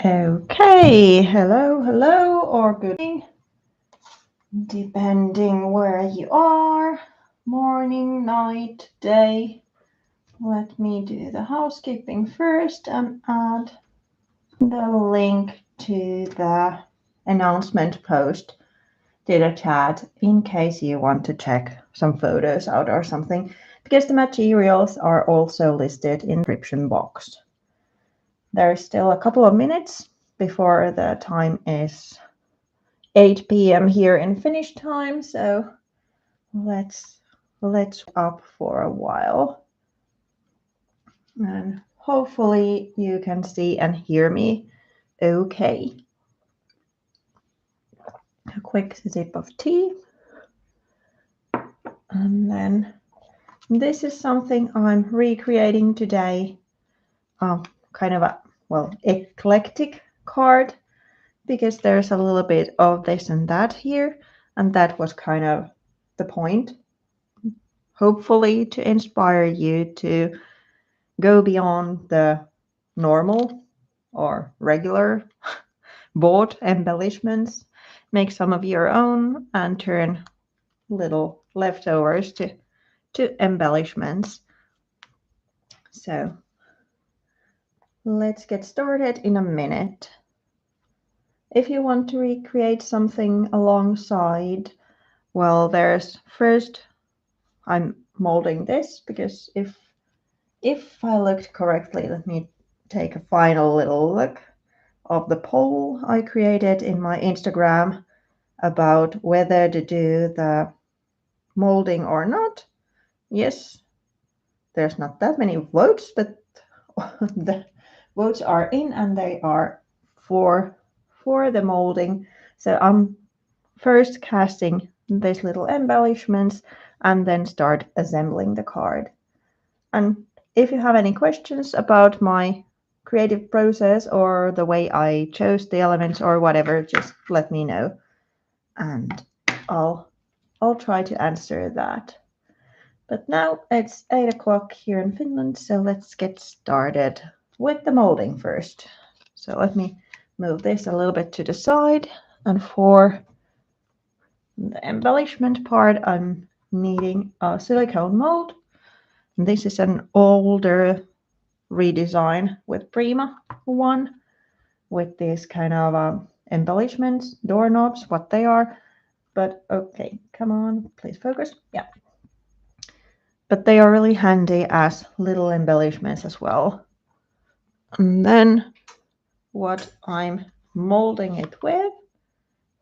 Okay, hello, or good evening, depending where you are. Morning, night, day. Let me do the housekeeping first and add the link to the announcement post to the chat in case you want to check some photos out or something, because the materials are also listed in the description box. There's still a couple of minutes before the time is 8 p.m. here in Finnish time, so let's up for a while. And hopefully you can see and hear me okay. A quick sip of tea. And then this is something I'm recreating today. Kind of a, eclectic card, because there's a little bit of this and that here. And that was kind of the point. Hopefully to inspire you to go beyond the normal or regular bought embellishments, make some of your own and turn little leftovers to embellishments. So let's get started in a minute. If you want to recreate something alongside, well, there's first, I'm molding this because if I looked correctly, let me take a final little look of the poll I created in my Instagram about whether to do the molding or not. Yes, there's not that many votes, but the votes are in and they are for the molding. So I'm first casting these little embellishments and then start assembling the card. And if you have any questions about my creative process or the way I chose the elements or whatever, just let me know and I'll try to answer that. But now it's 8 o'clock here in Finland, so let's get started with the molding first. So let me move this a little bit to the side, and for the embellishment part I'm needing a silicone mold. This is an older redesign with Prima one with these kind of embellishments, doorknobs, what they are. But okay, come on, please focus. Yeah. But they are really handy as little embellishments as well. And then what I'm molding it with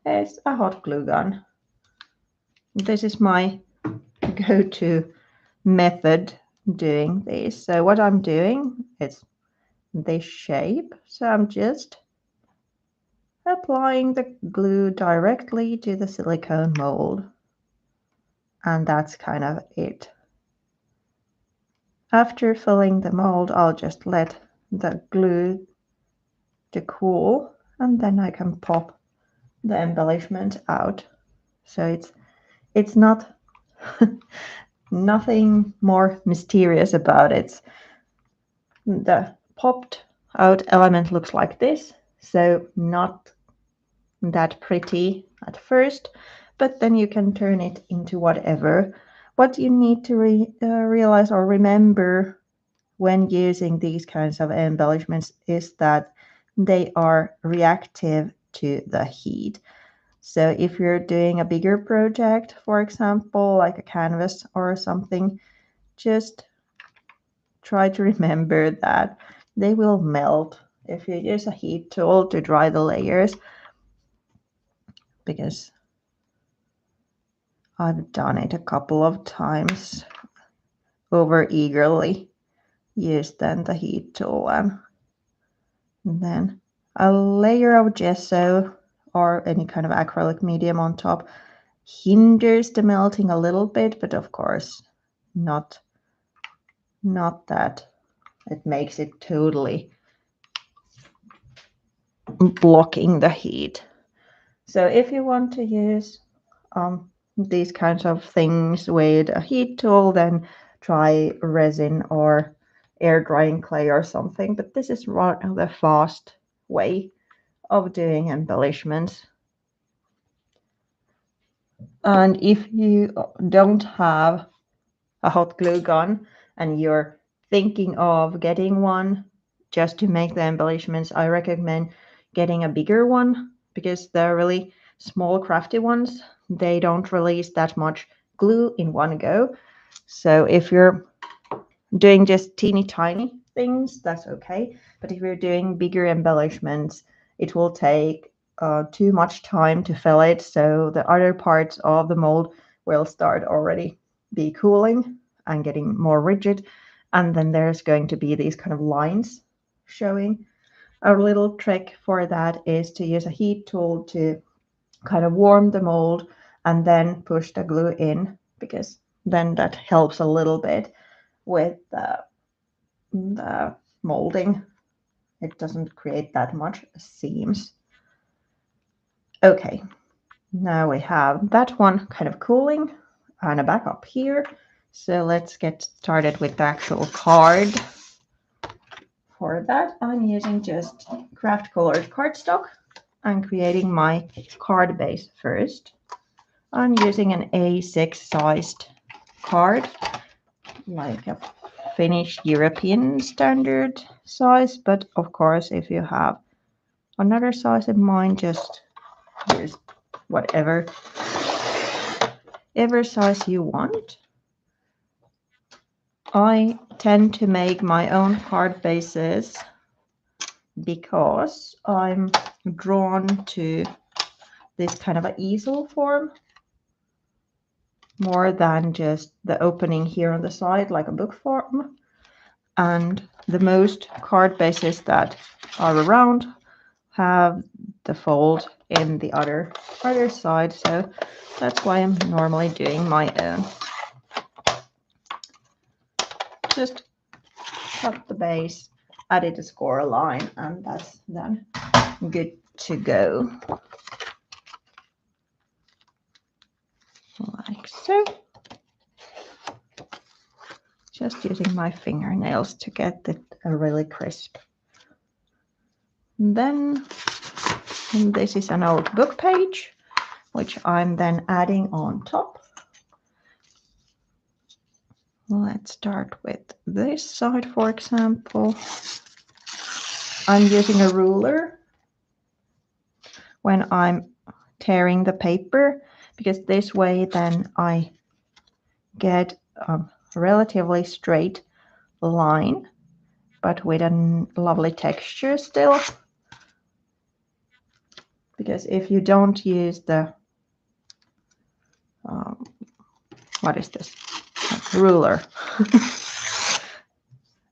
is a hot glue gun. This is my go-to method doing this. So what I'm doing is this shape. So I'm just applying the glue directly to the silicone mold. And that's kind of it. After filling the mold, I'll just let the glue to cool, and then I can pop the embellishment out. So it's not nothing more mysterious about it. The popped out element looks like this, so not that pretty at first, but then you can turn it into whatever. What you need to realize or remember when using these kinds of embellishments is that they are reactive to the heat. So if you're doing a bigger project, for example, like a canvas or something, just try to remember that they will melt if you use a heat tool to dry the layers, because I've done it a couple of times, over eagerly used then the heat tool, and then a layer of gesso or any kind of acrylic medium on top hinders the melting a little bit, but of course not that it makes it totally blocking the heat. So if you want to use these kinds of things with a heat tool, then try resin or air drying clay or something. But this is rather fast way of doing embellishments. And if you don't have a hot glue gun and you're thinking of getting one just to make the embellishments, I recommend getting a bigger one, because the really small crafty ones, they don't release that much glue in one go. So if you're doing just teeny tiny things, that's okay. But if you're doing bigger embellishments, it will take too much time to fill it. So the other parts of the mold will start already be cooling and getting more rigid. And then there's going to be these kind of lines showing. A little trick for that is to use a heat tool to kind of warm the mold and then push the glue in, because then that helps a little bit with the molding. It doesn't create that much seams. Okay, now we have that one kind of cooling and a backup here. So let's get started with the actual card. For that, I'm using just craft colored cardstock. I'm creating my card base first. I'm using an A6 sized card, like a Finnish European standard size, but of course if you have another size in mind, just use whatever size you want. I tend to make my own card bases because I'm drawn to this kind of an easel form more than just the opening here on the side like a book form. And the most card bases that are around have the fold in the other side, so that's why I'm normally doing my own. Just cut the base, added a score line, and that's then good to go. Like so. Just using my fingernails to get it really crisp. Then this is an old book page, which I'm then adding on top. Let's start with this side, for example. I'm using a ruler when I'm tearing the paper, because this way then I get a relatively straight line, but with a lovely texture still. Because if you don't use the what is this? Ruler.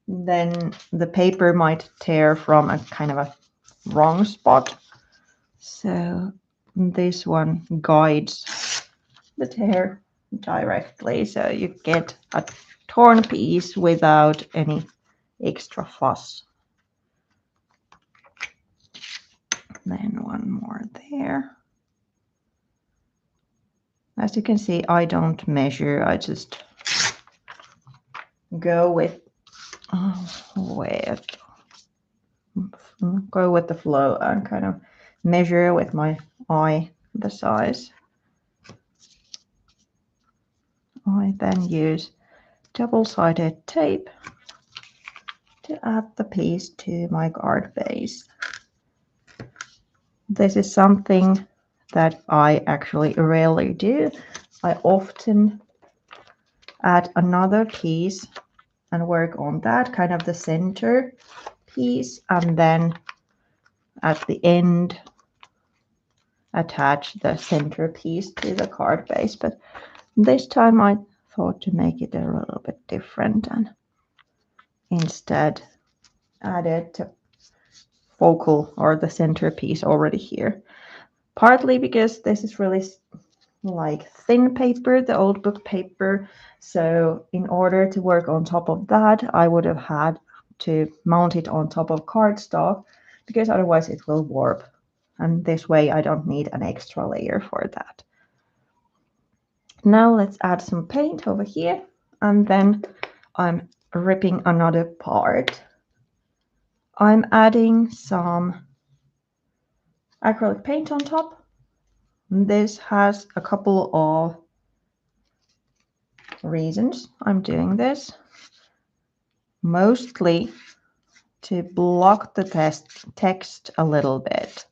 Then the paper might tear from a kind of a wrong spot. So this one guides the tear directly, so you get a torn piece without any extra fuss. Then one more there. As you can see, I don't measure, I just go with the flow and kind of measure with my eye the size. I then use double-sided tape to add the piece to my card base. This is something that I actually rarely do. I often add another piece and work on that, kind of the center piece, and then at the end attach the center piece to the card base. But this time I thought to make it a little bit different and instead added the focal or the centerpiece already here. Partly because this is really like thin paper, the old book paper. So in order to work on top of that, I would have had to mount it on top of cardstock, because otherwise it will warp. And this way I don't need an extra layer for that. Now let's add some paint over here, and then I'm ripping another part. I'm adding some acrylic paint on top. This has a couple of reasons I'm doing this. Mostly to block the text a little bit.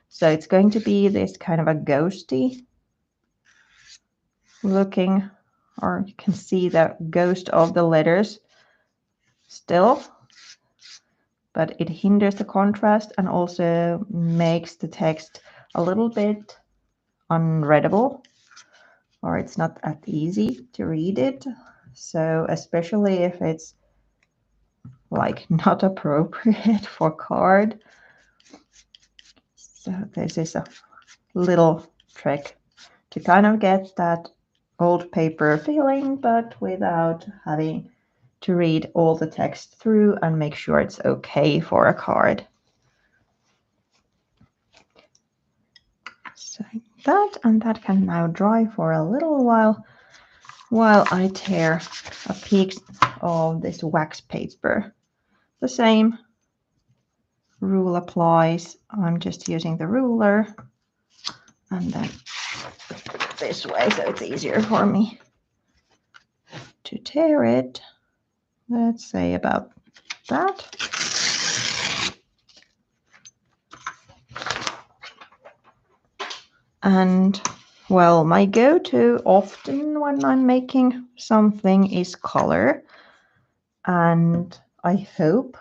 So it's going to be this kind of a ghosty looking, or you can see the ghost of the letters still, but it hinders the contrast and also makes the text a little bit unreadable, or it's not that easy to read it. So especially if it's like not appropriate for card. So this is a little trick to kind of get that old paper feeling, but without having to read all the text through and make sure it's okay for a card. So that, and that can now dry for a little while I tear a piece of this wax paper. The same rule applies. I'm just using the ruler and then this way so it's easier for me to tear it. Let's say about that. And well, my go-to often when I'm making something is color. And I hope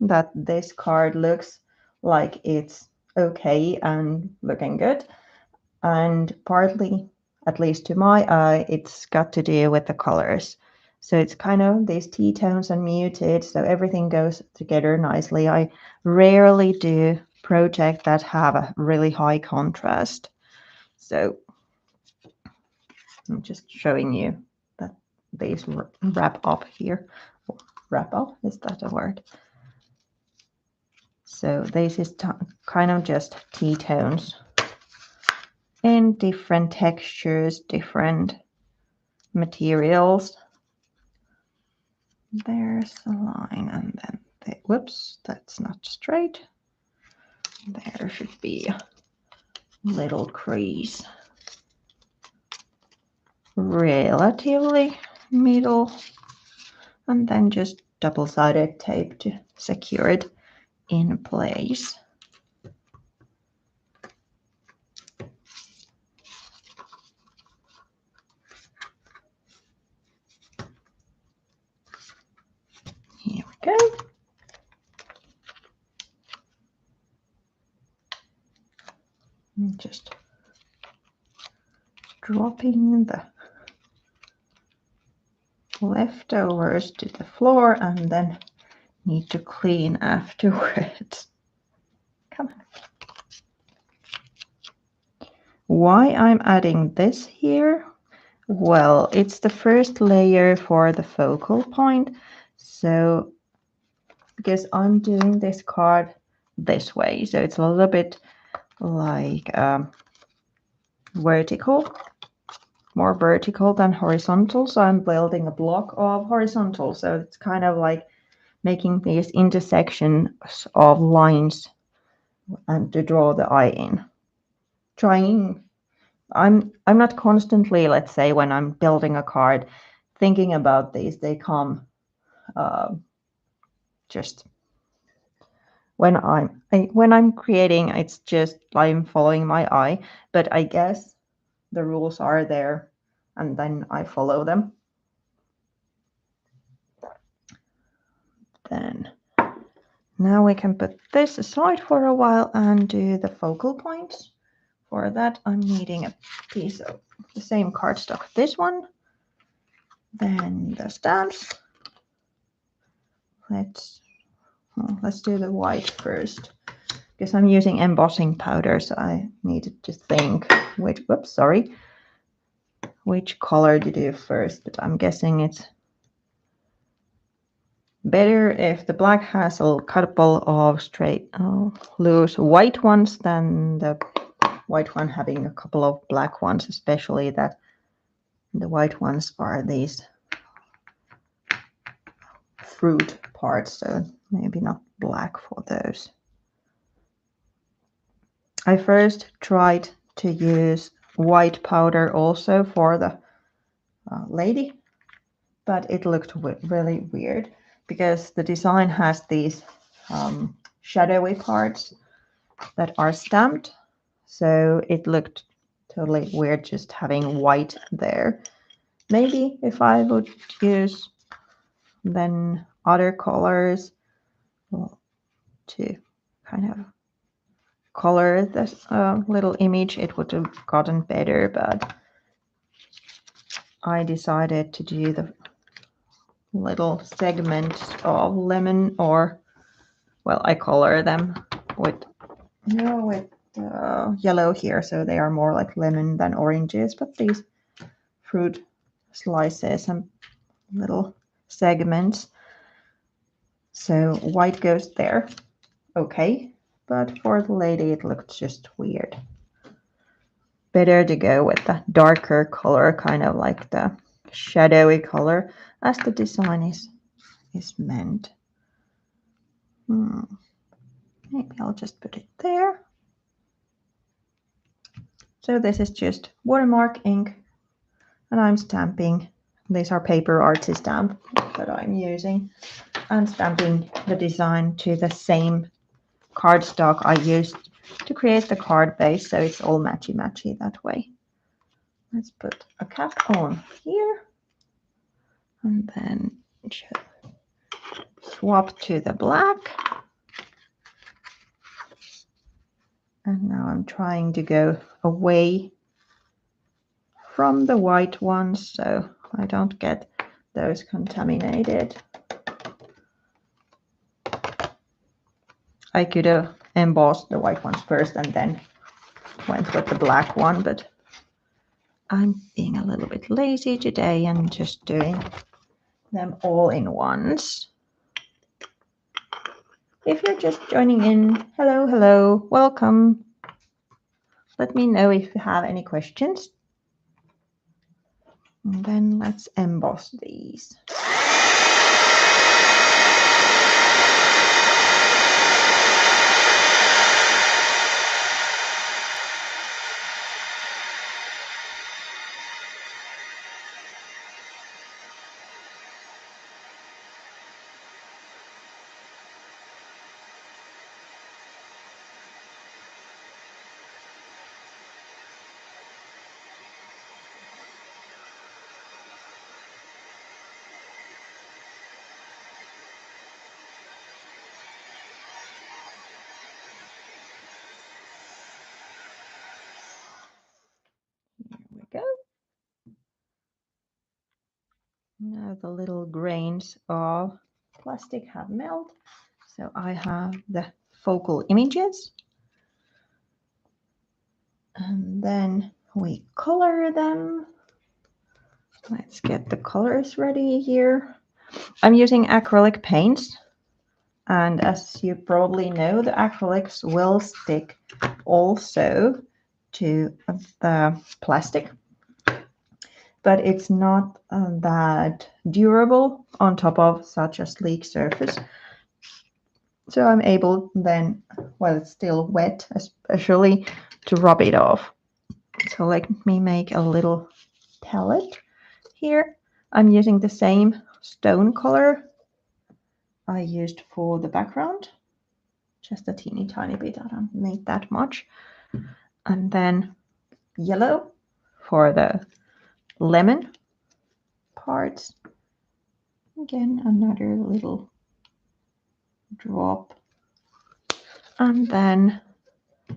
that this card looks like it's okay and looking good. And partly, at least to my eye, it's got to do with the colors. So it's kind of these tea tones and muted, so everything goes together nicely. I rarely do projects that have a really high contrast. So I'm just showing you that these wrap up here. Wrap up, is that a word? So this is kind of just tea tones in different textures, different materials. There's a line, and then whoops, that's not straight. There should be a little crease relatively middle, and then just double-sided tape to secure it in place. Here we go. And just dropping the leftovers to the floor and then need to clean afterwards. Come on. Why I'm adding this here? Well, it's the first layer for the focal point. So because I'm doing this card this way, so it's a little bit like vertical, more vertical than horizontal. So I'm building a block of horizontal. So it's kind of like making these intersections of lines and to draw the eye in. I'm not constantly, let's say, when I'm building a card, thinking about these. They come just when I'm creating. It's just I'm following my eye, but I guess the rules are there, and then I follow them. Then now we can put this aside for a while and do the focal points. For that, I'm needing a piece of the same cardstock, this one. Then the stamps. Let's do the white first, because I'm using embossing powder, so I needed to think which color to do first, but I'm guessing it's better if the black has a couple of straight loose white ones than the white one having a couple of black ones, especially that the white ones are these fruit parts, so maybe not black for those. I first tried to use white powder also for the lady, but it looked really weird because the design has these shadowy parts that are stamped. So it looked totally weird just having white there. Maybe if I would use then other colors to kind of color this little image, it would have gotten better, but I decided to do the little segments of lemon, or well, I color them with yellow here, so they are more like lemon than oranges, but these fruit slices and little segments. So white goes there. Okay, but for the lady it looked just weird. Better to go with the darker color, kind of like the shadowy color, as the design is meant. Maybe I'll just put it there. So this is just watermark ink, and I'm stamping. These are PaperArtsy stamp that I'm using. I'm stamping the design to the same cardstock I used to create the card base, so it's all matchy that way. Let's put a cap on here, and then swap to the black. And now I'm trying to go away from the white ones so I don't get those contaminated. I could have embossed the white ones first and then went with the black one, but I'm being a little bit lazy today and just doing them all in once. If you're just joining in, hello, welcome. Let me know if you have any questions. And then let's emboss these. Go. Now the little grains of plastic have melted, so I have the focal images. And then we color them. Let's get the colors ready here. I'm using acrylic paints, and as you probably know, the acrylics will stick also to the plastic, but it's not that durable on top of such a sleek surface. So I'm able then, while it's still wet, especially, to rub it off. So let me make a little palette here. I'm using the same stone color I used for the background, just a teeny tiny bit, I don't need that much. And then yellow for the lemon parts. Again, another little drop. And then a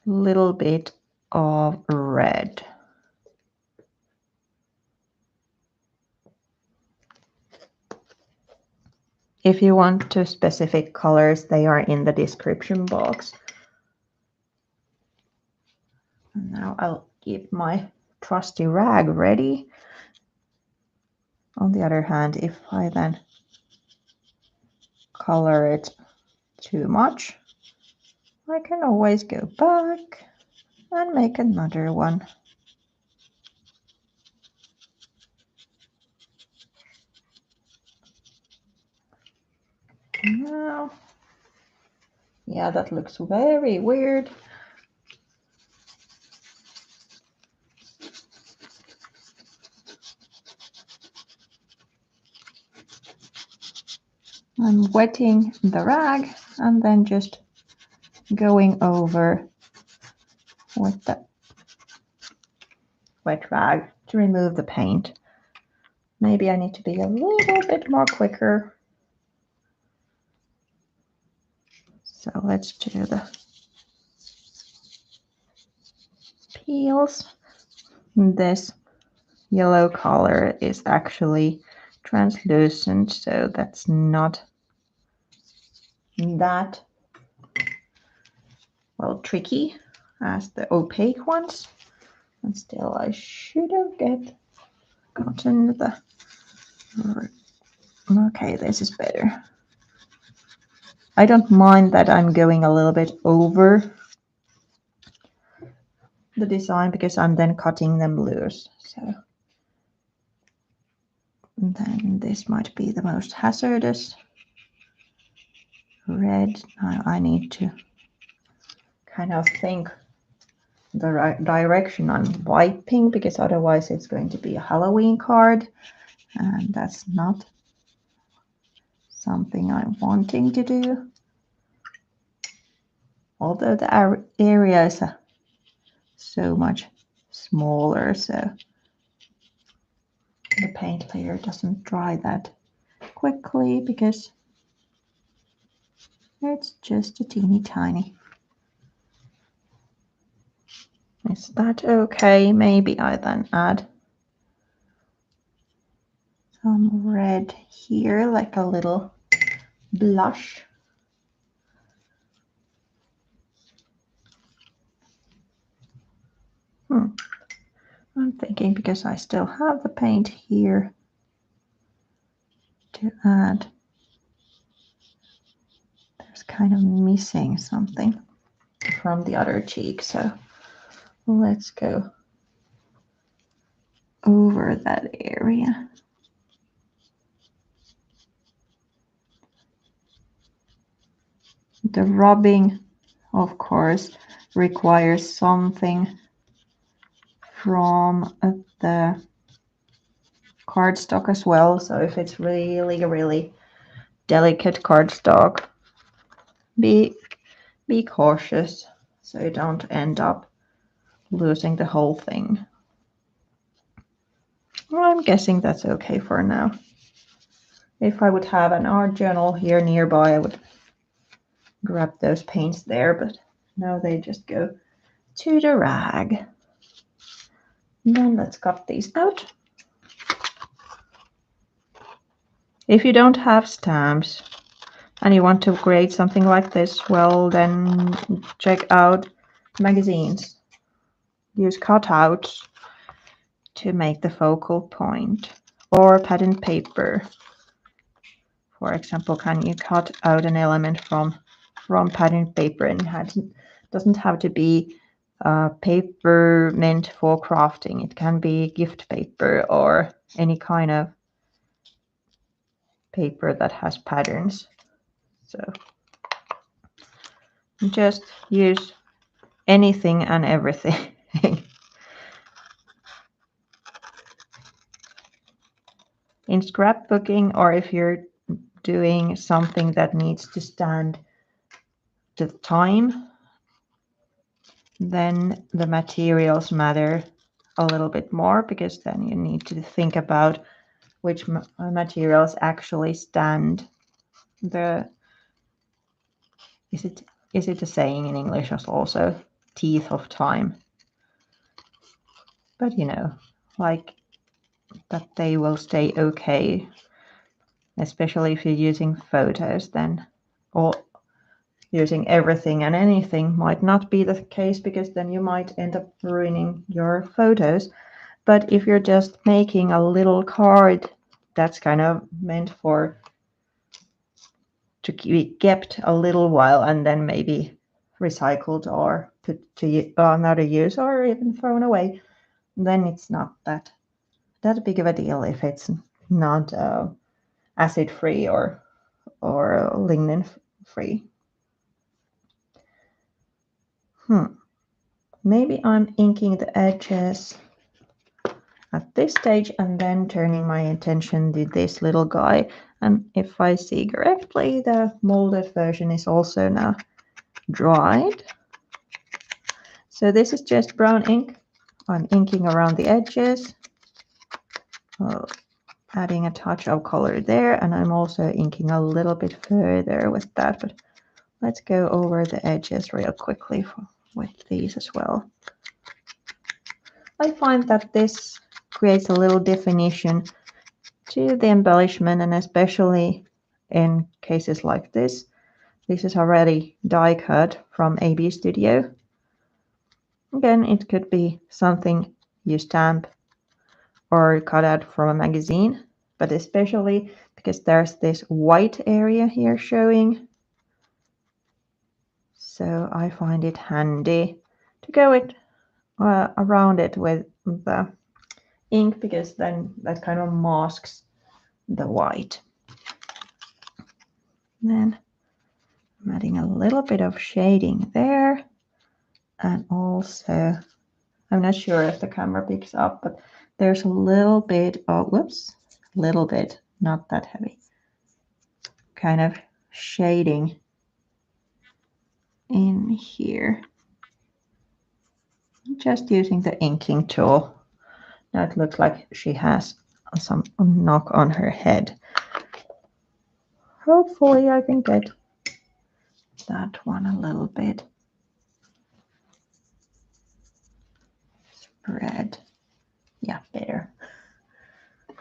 little bit of red. If you want to specific colors, they are in the description box. And now I'll keep my trusty rag ready. On the other hand, if I then color it too much, I can always go back and make another one. Now Yeah, that looks very weird. I'm wetting the rag and then just going over with the wet rag to remove the paint. Maybe I need to be a little bit more quicker. So let's do the peels. This yellow color is actually translucent, so that's not that well tricky as the opaque ones. And still I should have gotten the... Okay, this is better. I don't mind that I'm going a little bit over the design because I'm then cutting them loose. So then this might be the most hazardous red. Now I need to kind of think the right direction I'm wiping, because otherwise it's going to be a Halloween card, and that's not something I'm wanting to do. Although the area is so much smaller, so the paint layer doesn't dry that quickly because it's just a teeny tiny. Is that okay? Maybe I then add some red here, like a little blush. I'm thinking, because I still have the paint here, to add. There's kind of missing something from the other cheek, so let's go over that area. The rubbing, of course, requires something from the cardstock as well. So if it's really delicate cardstock, be cautious so you don't end up losing the whole thing. Well, I'm guessing that's okay for now. If I would have an art journal here nearby, I would grab those paints there, but now they just go to the rag. And then let's cut these out. If you don't have stamps and you want to create something like this, well, then check out magazines. Use cutouts to make the focal point, or pattern paper. For example, can you cut out an element from pattern paper, and it doesn't have to be paper meant for crafting. It can be gift paper or any kind of paper that has patterns. So just use anything and everything. In scrapbooking, or if you're doing something that needs to stand the time, then the materials matter a little bit more, because then you need to think about which materials actually stand the... Is it a saying in English also, teeth of time? But you know, like that they will stay okay, especially if you're using photos, then, or using everything and anything might not be the case, because then you might end up ruining your photos. But if you're just making a little card that's kind of meant to be kept a little while and then maybe recycled or put to another use, or even thrown away, then it's not that big of a deal if it's not acid free or lignin free. Maybe I'm inking the edges at this stage and then turning my attention to this little guy. And if I see correctly, the molded version is also now dried. So this is just brown ink. I'm inking around the edges, adding a touch of color there, and I'm also inking a little bit further with that, but let's go over the edges real quickly with these as well. I find that this creates a little definition to the embellishment, and especially in cases like this. This is already die cut from A.B.Studio. Again, it could be something you stamp or cut out from a magazine, but especially because there's this white area here showing. So I find it handy to go around it with the ink, because then that kind of masks the white. Then I'm adding a little bit of shading there, and also, I'm not sure if the camera picks up, but there's a little bit of, little bit, not that heavy, kind of shading in here. Just using the inking tool. Now it looks like she has some knock on her head. Hopefully I can get that one a little bit spread. Yeah, better.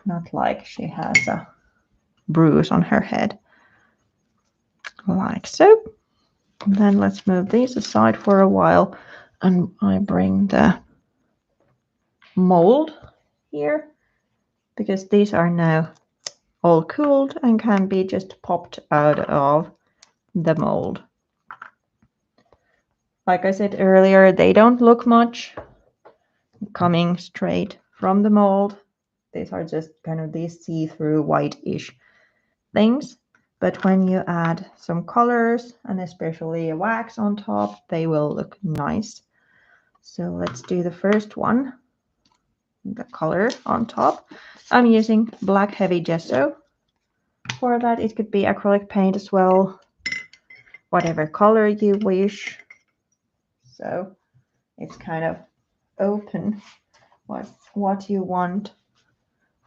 Not like she has a bruise on her head. Like so. And then let's move these aside for a while, and I bring the mold here, because these are now all cooled and can be just popped out of the mold. Like I said earlier, they don't look much coming straight from the mold. These are just kind of these see-through white-ish things. But when you add some colors and especially a wax on top, they will look nice. So let's do the first one, the color on top. I'm using black heavy gesso for that. It could be acrylic paint as well, whatever color you wish. So it's kind of open what you want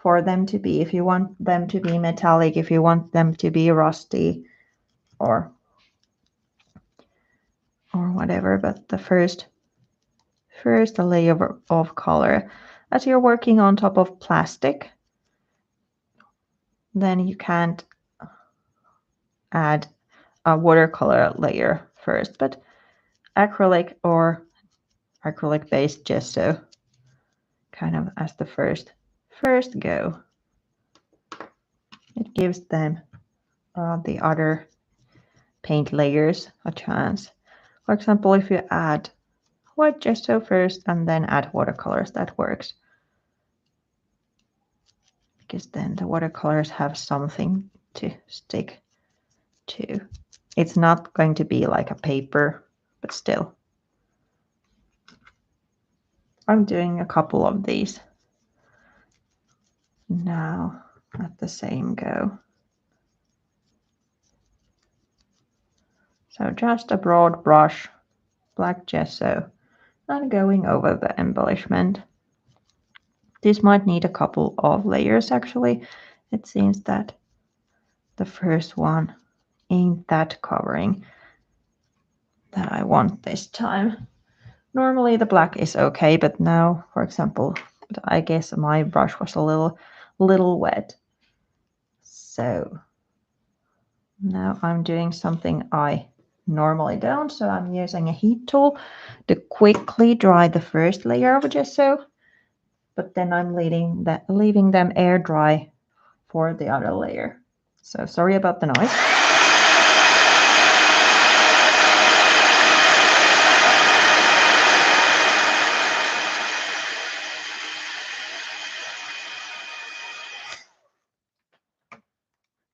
for them to be. If you want them to be metallic, if you want them to be rusty, or whatever. But the first layer of color, as you're working on top of plastic, then you can't add a watercolor layer first, but acrylic or acrylic based gesso kind of as the first go. It gives them the other paint layers a chance. For example, if you add white gesso first and then add watercolors, that works, because then the watercolors have something to stick to. It's not going to be like a paper, but still. I'm doing a couple of these now at the same go. So just a broad brush, black gesso, and going over the embellishment. This might need a couple of layers actually. It seems that the first one ain't that covering that I want this time. Normally the black is okay, but now, for example, I guess my brush was a little wet. So now I'm doing something I normally don't. So I'm using a heat tool to quickly dry the first layer of gesso, but then I'm leaving them air dry for the other layer. So sorry about the noise.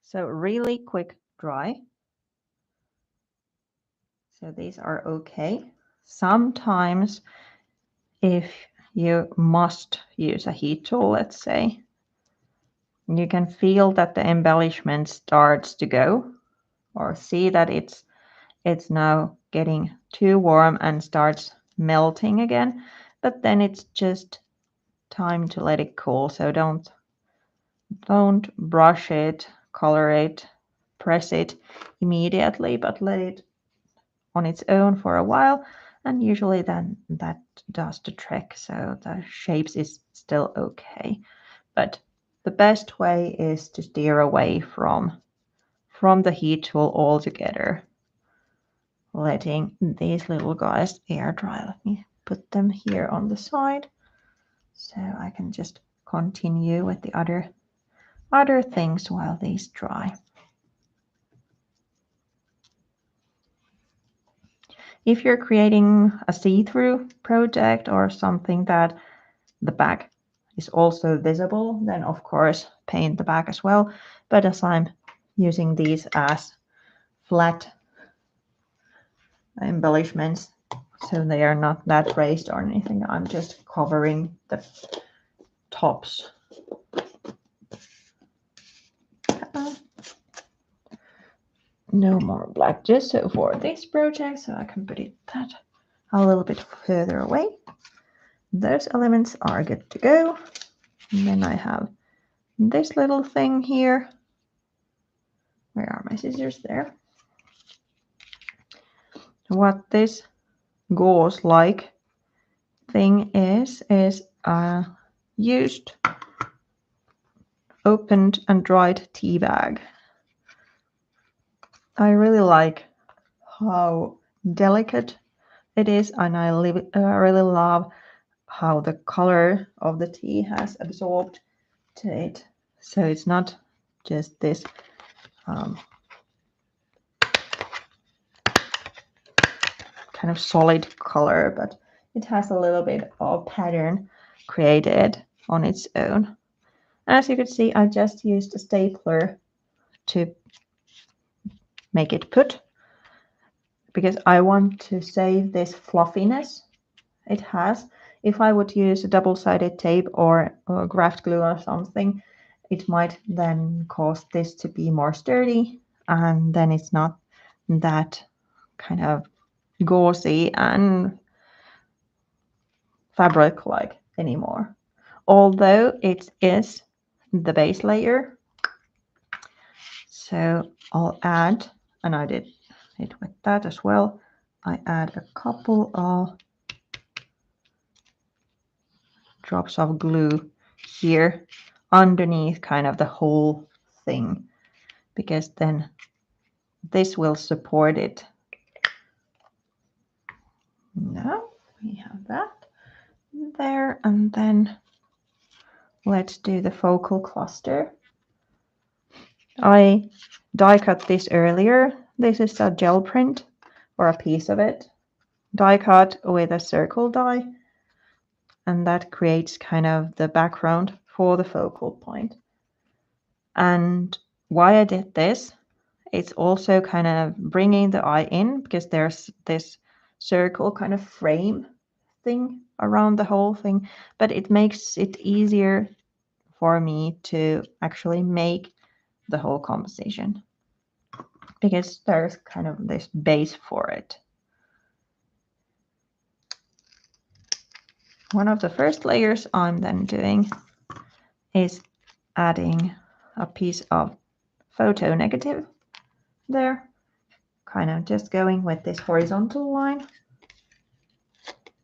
So really quick dry. So these are okay. sometimes if you must use a heat tool, let's say, you can feel that the embellishment starts to go, or see that it's now getting too warm and starts melting again. But then it's just time to let it cool. So don't brush it, color it, press it immediately, but let it on its own for a while, and usually then that does the trick, so the shapes is still okay. But the best way is to steer away from the heat tool altogether, letting these little guys air dry. Let me put them here on the side so I can just continue with the other things while these dry. If you're creating a see-through project or something that the back is also visible, then of course paint the back as well. But as I'm using these as flat embellishments, so they are not that raised or anything, I'm just covering the tops. No more black gesso for this project, so I can put that a little bit further away. Those elements are good to go. And then I have this little thing here. Where are my scissors? There. What this gauze-like thing is a used, opened and dried tea bag. I really like how delicate it is, and I really love how the color of the tea has absorbed to it. So it's not just this kind of solid color, but it has a little bit of pattern created on its own. As you can see, I just used a stapler to make it put, because I want to save this fluffiness it has. If I would use a double-sided tape or craft glue or something, it might then cause this to be more sturdy, and then it's not that kind of gauzy and fabric-like anymore. Although it is the base layer. So I'll add, and I did it with that as well, I add a couple of drops of glue here underneath kind of the whole thing, because then this will support it. Now we have that there, and then let's do the focal cluster. I die cut this earlier. This is a gel print, or a piece of it, die cut with a circle die, and that creates kind of the background for the focal point. And why I did this, it's also kind of bringing the eye in, because there's this circle kind of frame thing around the whole thing, but it makes it easier for me to actually make the whole composition, because there's kind of this base for it. One of the first layers I'm then doing is adding a piece of photo negative there, kind of just going with this horizontal line,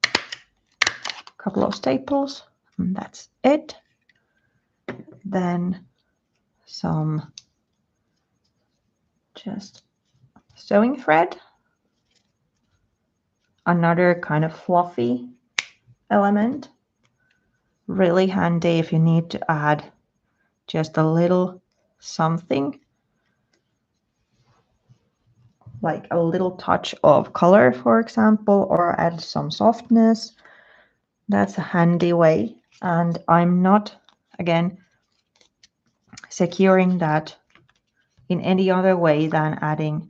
a couple of staples, and that's it. Then some just sewing thread, another kind of fluffy element, really handy if you need to add just a little something, like a little touch of color, for example, or add some softness. That's a handy way, and I'm not, again, securing that in any other way than adding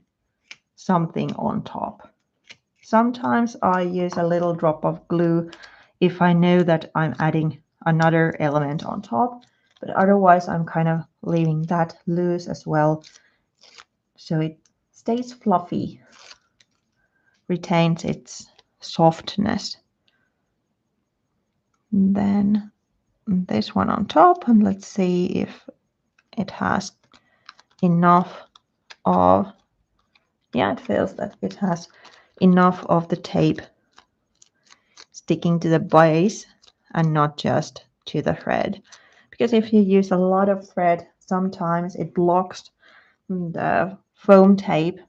something on top. Sometimes I use a little drop of glue if I know that I'm adding another element on top, but otherwise I'm kind of leaving that loose as well, so it stays fluffy, retains its softness. And then this one on top, and let's see if it has enough of, yeah, it feels that it has enough of the tape sticking to the base and not just to the thread. Because if you use a lot of thread, sometimes it blocks the foam tape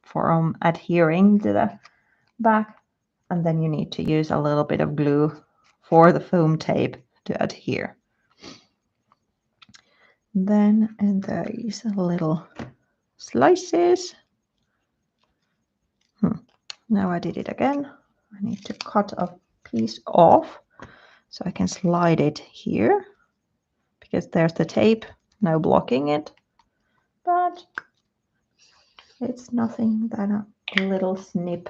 from adhering to the back, and then you need to use a little bit of glue for the foam tape to adhere. Then these little slices. Now I did it again. I need to cut a piece off so I can slide it here, because there's the tape now blocking it, but it's nothing that a little snip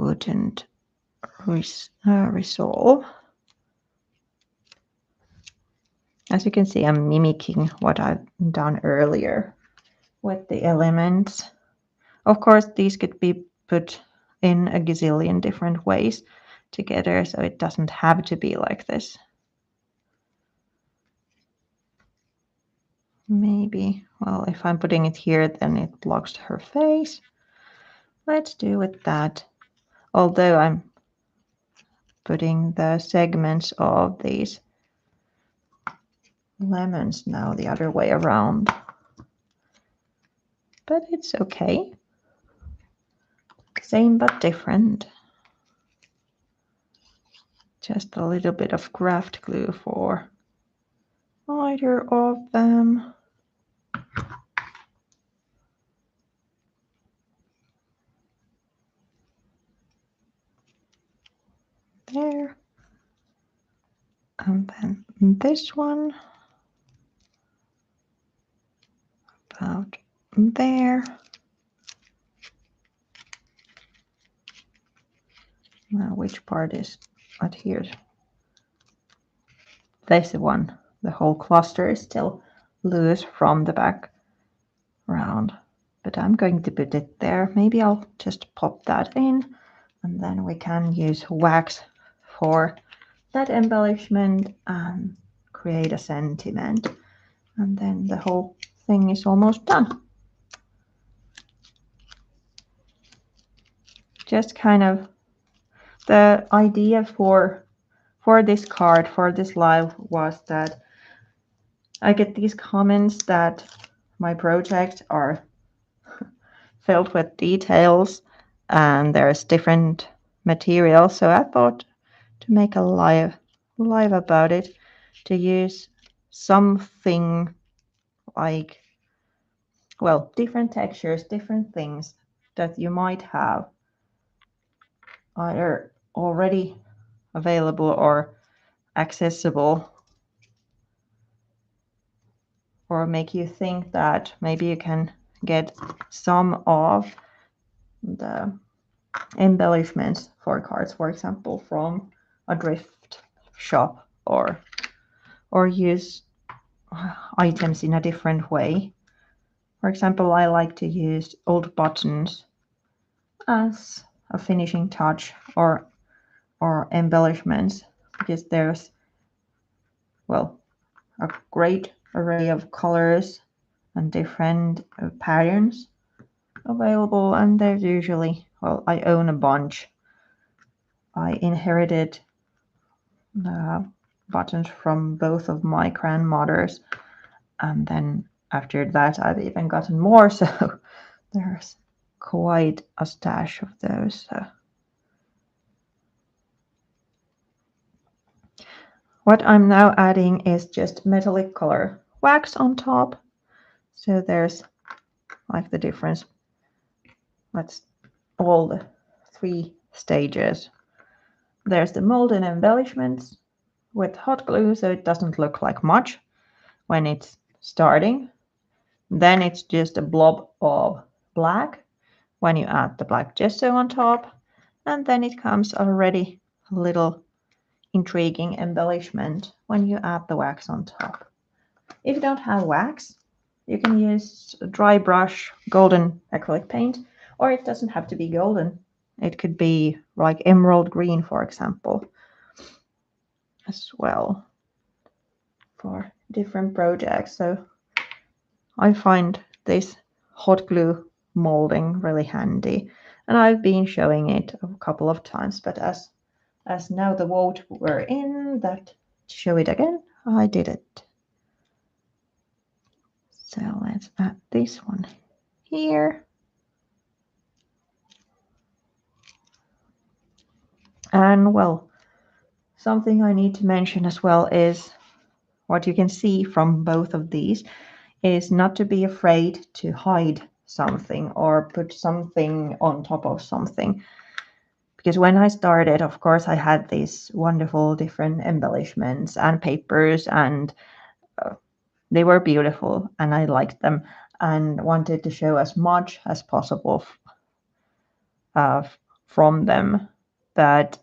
wouldn't resolve. As you can see, I'm mimicking what I've done earlier with the elements. Of course, these could be put in a gazillion different ways together, so it doesn't have to be like this. Maybe, well, if I'm putting it here, then it blocks her face. Let's do with that. Although I'm putting the segments of these lemons now the other way around. But it's okay. Same but different. Just a little bit of kraft glue for either of them. There. And then this one about there. Now which part is adhered? This one. The whole cluster is still loose from the background, but I'm going to put it there. Maybe I'll just pop that in, and then we can use wax for that embellishment and create a sentiment, and then the whole thing is almost done. Just kind of the idea for this card, for this live, was that I get these comments that my projects are filled with details and there's different materials, so I thought to make a live about it, to use something like, well, different textures, different things that you might have either already available or accessible, or make you think that maybe you can get some of the embellishments for cards, for example, from a thrift shop, or use items in a different way. For example, I like to use old buttons as a finishing touch, or embellishments, because there's, well, a great array of colors and different patterns available, and there's usually, well, I own a bunch. I inherited buttons from both of my grandmothers, and then after that I've even gotten more, so there's quite a stash of those. So what I'm now adding is just metallic color wax on top. So there's like the difference. That's all the 3 stages. There's the mold and embellishments with hot glue, so it doesn't look like much when it's starting. Then it's just a blob of black, when you add the black gesso on top, and then it comes already a little intriguing embellishment when you add the wax on top. If you don't have wax, you can use a dry brush golden acrylic paint, or it doesn't have to be golden. It could be like emerald green, for example, as well for different projects. So I find this hot glue molding really handy, and I've been showing it a couple of times, but as now the vote were in that show it again, I did it. So let's add this one here. And well, something I need to mention as well is what you can see from both of these is not to be afraid to hide something or put something on top of something. Because when I started, of course, I had these wonderful different embellishments and papers, and they were beautiful and I liked them and wanted to show as much as possible from them. But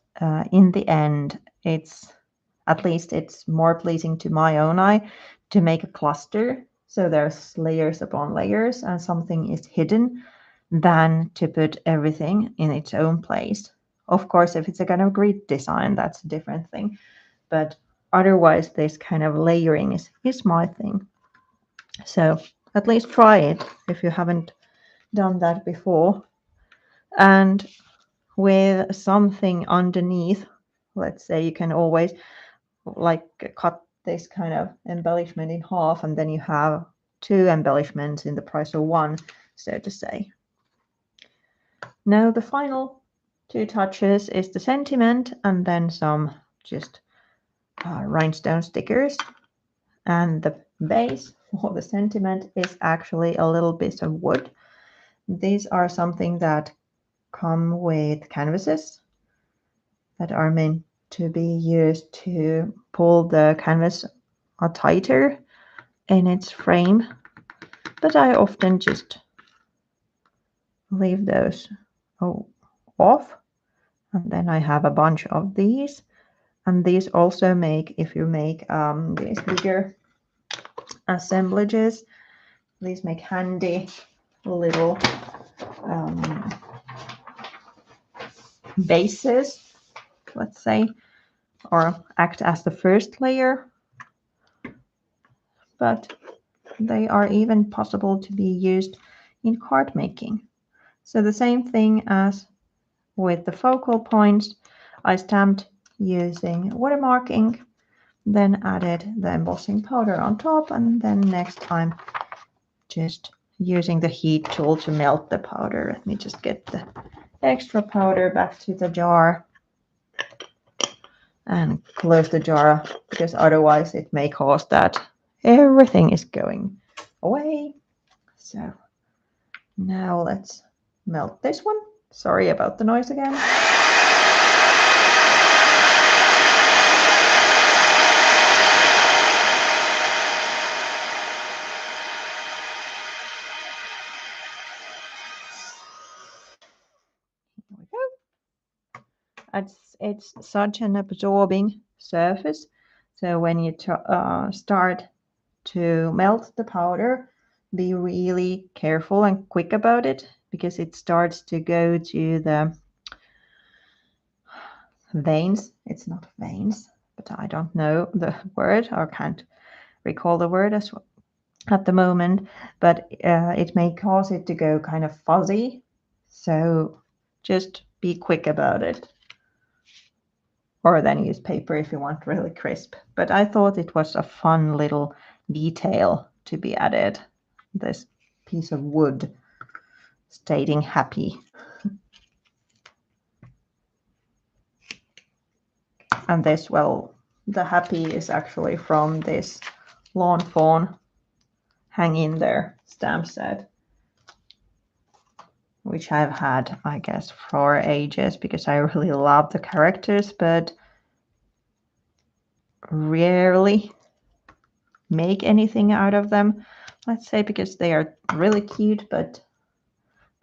in the end, at least it's more pleasing to my own eye to make a cluster. So there's layers upon layers and something is hidden than to put everything in its own place. Of course, if it's a kind of grid design, that's a different thing. But otherwise, this kind of layering is my thing. So at least try it if you haven't done that before. And with something underneath, let's say you can always like cut this kind of embellishment in half, and then you have two embellishments in the price of one, so to say. Now the final two touches is the sentiment and then some just rhinestone stickers. And the base for the sentiment is actually a little bit of wood. These are something that come with canvases that are meant to be used to pull the canvas tighter in its frame, but I often just leave those off, and then I have a bunch of these, and these also make, if you make these bigger assemblages, these make handy little bases, let's say, or act as the first layer, but they are even possible to be used in card making. So the same thing as with the focal points, I stamped using watermark ink, then added the embossing powder on top, and then next time just using the heat tool to melt the powder. Let me just get the extra powder back to the jar and close the jar, because otherwise it may cause that everything is going away. So now let's melt this one. Sorry about the noise again. Here we go. It's such an absorbing surface. So when you start to melt the powder, be really careful and quick about it, because it starts to go to the veins. It's not veins, but I don't know the word or can't recall the word as well at the moment, but it may cause it to go kind of fuzzy. So just be quick about it. Or then use paper if you want really crisp. But I thought it was a fun little detail to be added. This piece of wood stating happy. And this, well, the happy is actually from this lawn fawn hang in there stamp set, which I've had, I guess, for ages, because I really love the characters, but rarely make anything out of them, let's say, because they are really cute, but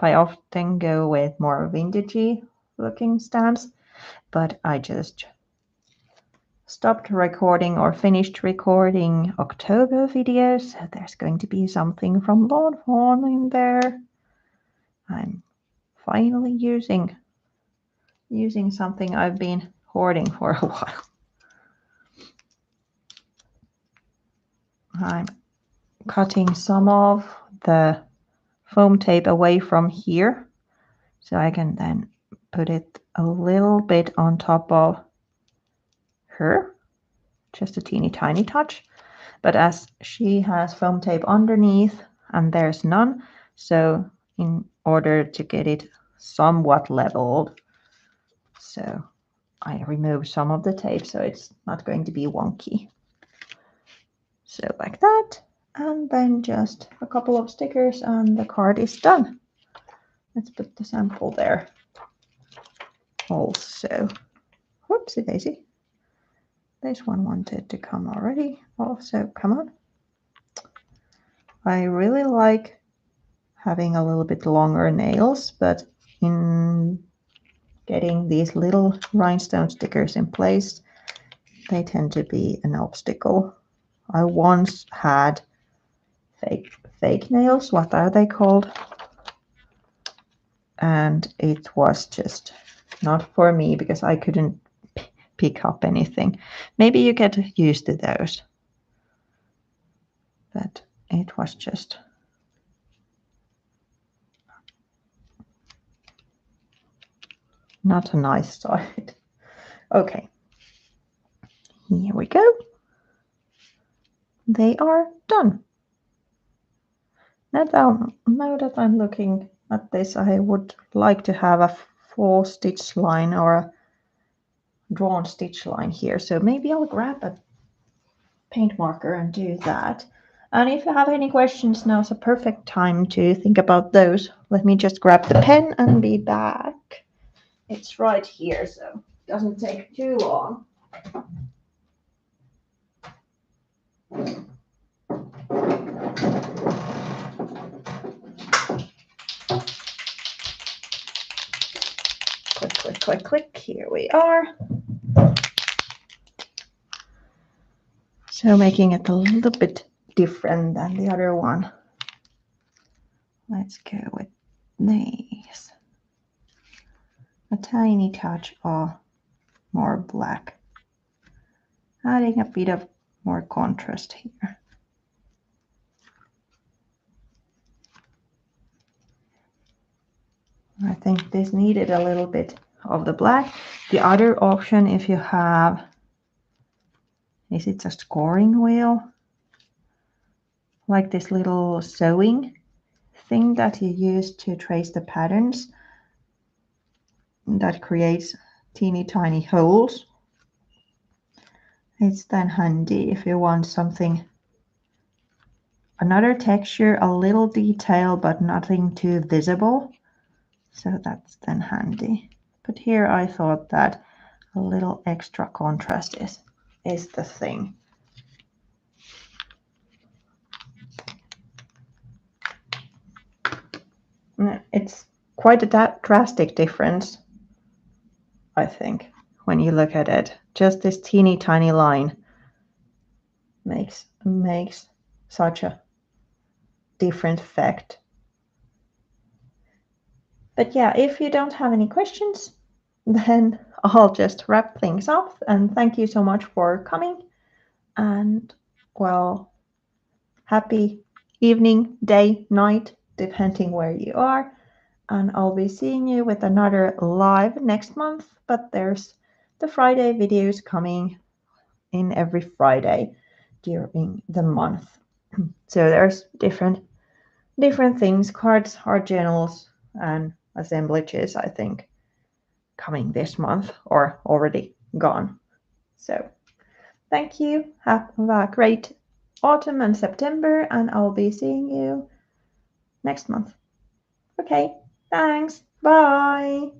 I often go with more vintagey looking stamps, but I just stopped recording or finished recording October videos, so there's going to be something from Lord Fawn in there. I'm finally using something I've been hoarding for a while. I'm cutting some of the foam tape away from here so I can then put it a little bit on top of her, just a teeny tiny touch. But as she has foam tape underneath and there's none, so in order to get it somewhat leveled, so I remove some of the tape so it's not going to be wonky. So like that, and then just a couple of stickers and the card is done. Let's put the sample there also. Whoopsie daisy. This one wanted to come already. Also, come on. I really like having a little bit longer nails, but in getting these little rhinestone stickers in place, they tend to be an obstacle. I once had fake nails, what are they called? And it was just not for me because I couldn't pick up anything. Maybe you get used to those, but it was just not a nice side. Okay, here we go. They are done. Now that I'm looking at this, I would like to have a 4 stitch line or a drawn stitch line here. So maybe I'll grab a paint marker and do that. And if you have any questions, now's a perfect time to think about those. Let me just grab the pen and be back. It's right here, so it doesn't take too long. Click, click, click, click. Here we are. So making it a little bit different than the other one. Let's go with these. A tiny touch of more black. Adding a bit of more contrast here. I think this needed a little bit of the black. The other option, if you have, is it a scoring wheel? Like this little sewing thing that you use to trace the patterns that creates teeny tiny holes. It's then handy if you want something, another texture, a little detail, but nothing too visible. So that's then handy. But here I thought that a little extra contrast is the thing. It's quite a drastic difference, I think, when you look at it. Just this teeny tiny line makes such a different effect. But yeah, if you don't have any questions, then I'll just wrap things up. And thank you so much for coming. And well, happy evening, day, night, depending where you are. And I'll be seeing you with another live next month. But there's the Friday videos coming in every Friday during the month. So there's different things, cards, art journals, and assemblages, I think, coming this month or already gone. So thank you. Have a great autumn and September, and I'll be seeing you next month. Okay, thanks. Bye.